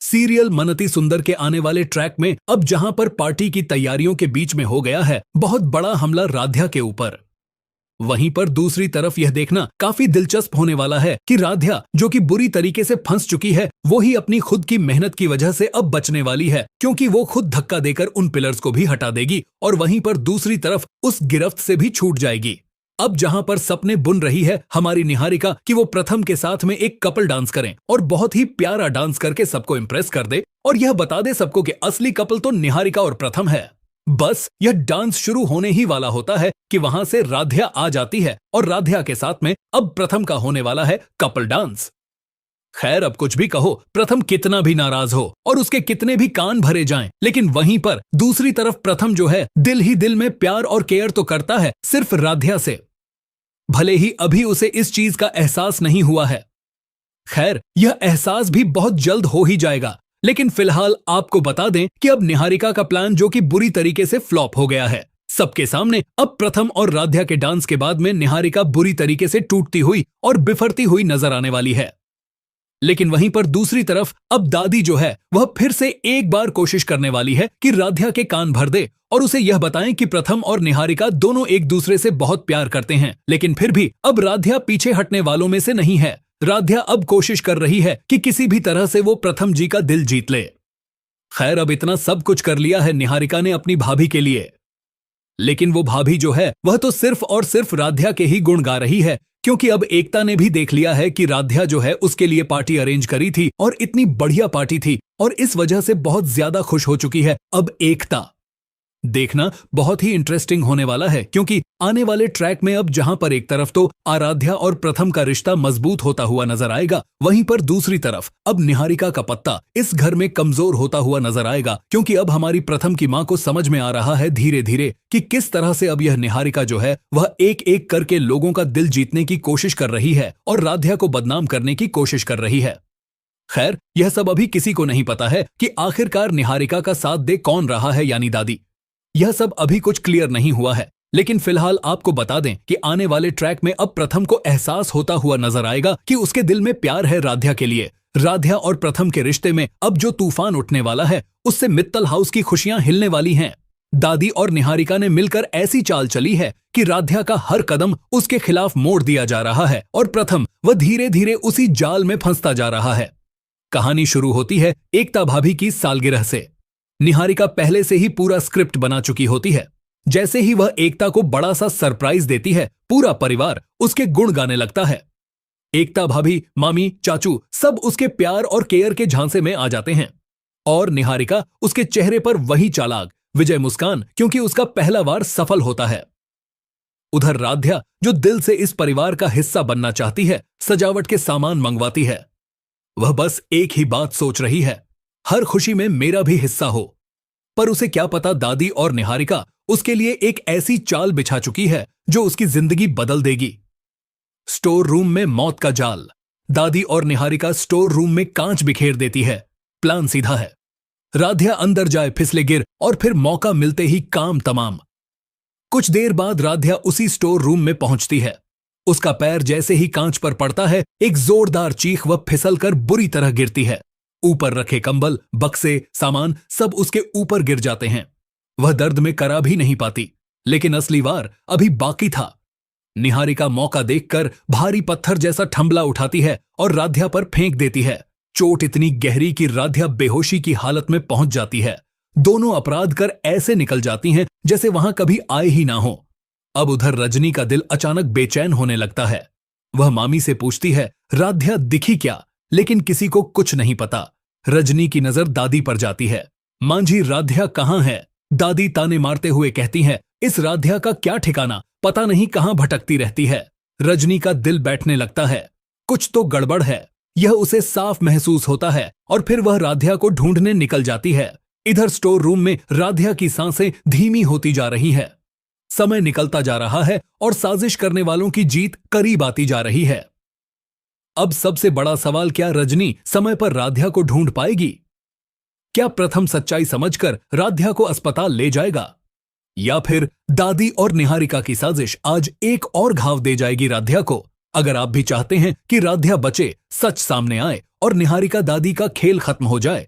Serial मनती सुंदर के आने वाले ट्रैक में अब जहां पर पार्टी की तैयारियों के बीच में हो गया है बहुत बड़ा हमला राध्या के ऊपर, वहीं पर दूसरी तरफ यह देखना काफी दिलचस्प होने वाला है कि राध्या जो कि बुरी तरीके से फंस चुकी है वो ही अपनी खुद की मेहनत की वजह से अब बचने वाली है, क्योंकि वो खुद धक्का देकर उन पिलर्स को भी हटा देगी और वहीं पर दूसरी तरफ उस गिरफ्त से भी छूट जाएगी। अब जहां पर सपने बुन रही है हमारी निहारिका कि वो प्रथम के साथ में एक कपल डांस करें और बहुत ही प्यारा डांस करके सबको इम्प्रेस कर दे और यह बता दे सबको कि असली कपल तो निहारिका और प्रथम है। बस यह डांस शुरू होने ही वाला होता है कि वहां से राध्या आ जाती है और राध्या के साथ में अब प्रथम का होने वाला है कपल डांस। खैर अब कुछ भी कहो, प्रथम कितना भी नाराज हो और उसके कितने भी कान भरे जाएं, लेकिन वहीं पर दूसरी तरफ प्रथम जो है दिल ही दिल में प्यार और केयर तो करता है सिर्फ राध्या से, भले ही अभी उसे इस चीज का एहसास नहीं हुआ है। खैर यह एहसास भी बहुत जल्द हो ही जाएगा, लेकिन फिलहाल आपको बता दें कि अब निहारिका का प्लान जो कि बुरी तरीके से फ्लॉप हो गया है सबके सामने, अब प्रथम और राध्या के डांस के बाद में निहारिका बुरी तरीके से टूटती हुई और बिफरती हुई नजर आने वाली है। लेकिन वहीं पर दूसरी तरफ अब दादी जो है वह फिर से एक बार कोशिश करने वाली है कि राध्या के कान भर दे और उसे यह बताएं कि प्रथम और निहारिका दोनों एक दूसरे से बहुत प्यार करते हैं, लेकिन फिर भी अब राध्या पीछे हटने वालों में से नहीं है। राध्या अब कोशिश कर रही है कि किसी भी तरह से वो प्रथम जी का दिल जीत ले। खैर अब इतना सब कुछ कर लिया है निहारिका ने अपनी भाभी के लिए, लेकिन वो भाभी जो है वह तो सिर्फ और सिर्फ राध्या के ही गुण गा रही है, क्योंकि अब एकता ने भी देख लिया है कि राध्या जो है उसके लिए पार्टी अरेंज करी थी और इतनी बढ़िया पार्टी थी और इस वजह से बहुत ज्यादा खुश हो चुकी है अब एकता। देखना बहुत ही इंटरेस्टिंग होने वाला है, क्योंकि आने वाले ट्रैक में अब जहां पर एक तरफ तो आराध्या और प्रथम का रिश्ता मजबूत होता हुआ नजर आएगा, वहीं पर दूसरी तरफ अब निहारिका का पत्ता इस घर में कमजोर होता हुआ नजर आएगा, क्योंकि अब हमारी प्रथम की मां को समझ में आ रहा है धीरे धीरे कि किस तरह से अब यह निहारिका जो है वह एक एक करके लोगों का दिल जीतने की कोशिश कर रही है और राध्या को बदनाम करने की कोशिश कर रही है। खैर यह सब अभी किसी को नहीं पता है कि आखिरकार निहारिका का साथ दे कौन रहा है, यानी दादी। यह सब अभी कुछ क्लियर नहीं हुआ है, लेकिन फिलहाल आपको बता दें कि आने वाले ट्रैक में अब प्रथम को एहसास होता हुआ नजर आएगा कि उसके दिल में प्यार है राध्या के लिए। राध्या और प्रथम के रिश्ते में अब जो तूफान उठने वाला है उससे मित्तल हाउस की खुशियां हिलने वाली हैं। दादी और निहारिका ने मिलकर ऐसी चाल चली है कि राध्या का हर कदम उसके खिलाफ मोड़ दिया जा रहा है और प्रथम वह धीरे धीरे उसी जाल में फंसता जा रहा है। कहानी शुरू होती है एकता भाभी की सालगिरह से। निहारिका पहले से ही पूरा स्क्रिप्ट बना चुकी होती है। जैसे ही वह एकता को बड़ा सा सरप्राइज देती है पूरा परिवार उसके गुण गाने लगता है। एकता भाभी, मामी, चाचू सब उसके प्यार और केयर के झांसे में आ जाते हैं और निहारिका उसके चेहरे पर वही चालाक विजय मुस्कान, क्योंकि उसका पहला वार सफल होता है। उधर राध्या जो दिल से इस परिवार का हिस्सा बनना चाहती है, सजावट के सामान मंगवाती है। वह बस एक ही बात सोच रही है, हर खुशी में मेरा भी हिस्सा हो। पर उसे क्या पता दादी और निहारिका उसके लिए एक ऐसी चाल बिछा चुकी है जो उसकी जिंदगी बदल देगी। स्टोर रूम में मौत का जाल। दादी और निहारिका स्टोर रूम में कांच बिखेर देती है। प्लान सीधा है, राध्या अंदर जाए फिसले गिर और फिर मौका मिलते ही काम तमाम। कुछ देर बाद राध्या उसी स्टोर रूम में पहुंचती है। उसका पैर जैसे ही कांच पर पड़ता है एक जोरदार चीख वह फिसल कर बुरी तरह गिरती है। ऊपर रखे कंबल, बक्से, सामान सब उसके ऊपर गिर जाते हैं। वह दर्द में करा भी नहीं पाती, लेकिन असली वार अभी बाकी था। निहारिका मौका देखकर भारी पत्थर जैसा ठंबला उठाती है और राध्या पर फेंक देती है। चोट इतनी गहरी कि राध्या बेहोशी की हालत में पहुंच जाती है। दोनों अपराध कर ऐसे निकल जाती हैं जैसे वहां कभी आए ही ना हो। अब उधर रजनी का दिल अचानक बेचैन होने लगता है। वह मामी से पूछती है राध्या दिखी क्या, लेकिन किसी को कुछ नहीं पता। रजनी की नजर दादी पर जाती है। मांझी राध्या कहाँ है? दादी ताने मारते हुए कहती है इस राध्या का क्या ठिकाना, पता नहीं कहां भटकती रहती है। रजनी का दिल बैठने लगता है, कुछ तो गड़बड़ है, यह उसे साफ महसूस होता है और फिर वह राध्या को ढूंढने निकल जाती है। इधर स्टोर रूम में राध्या की सांसें धीमी होती जा रही है। समय निकलता जा रहा है और साजिश करने वालों की जीत करीब आती जा रही है। अब सबसे बड़ा सवाल, क्या रजनी समय पर राध्या को ढूंढ पाएगी? क्या प्रथम सच्चाई समझकर राध्या को अस्पताल ले जाएगा, या फिर दादी और निहारिका की साजिश आज एक और घाव दे जाएगी राध्या को? अगर आप भी चाहते हैं कि राध्या बचे, सच सामने आए और निहारिका दादी का खेल खत्म हो जाए,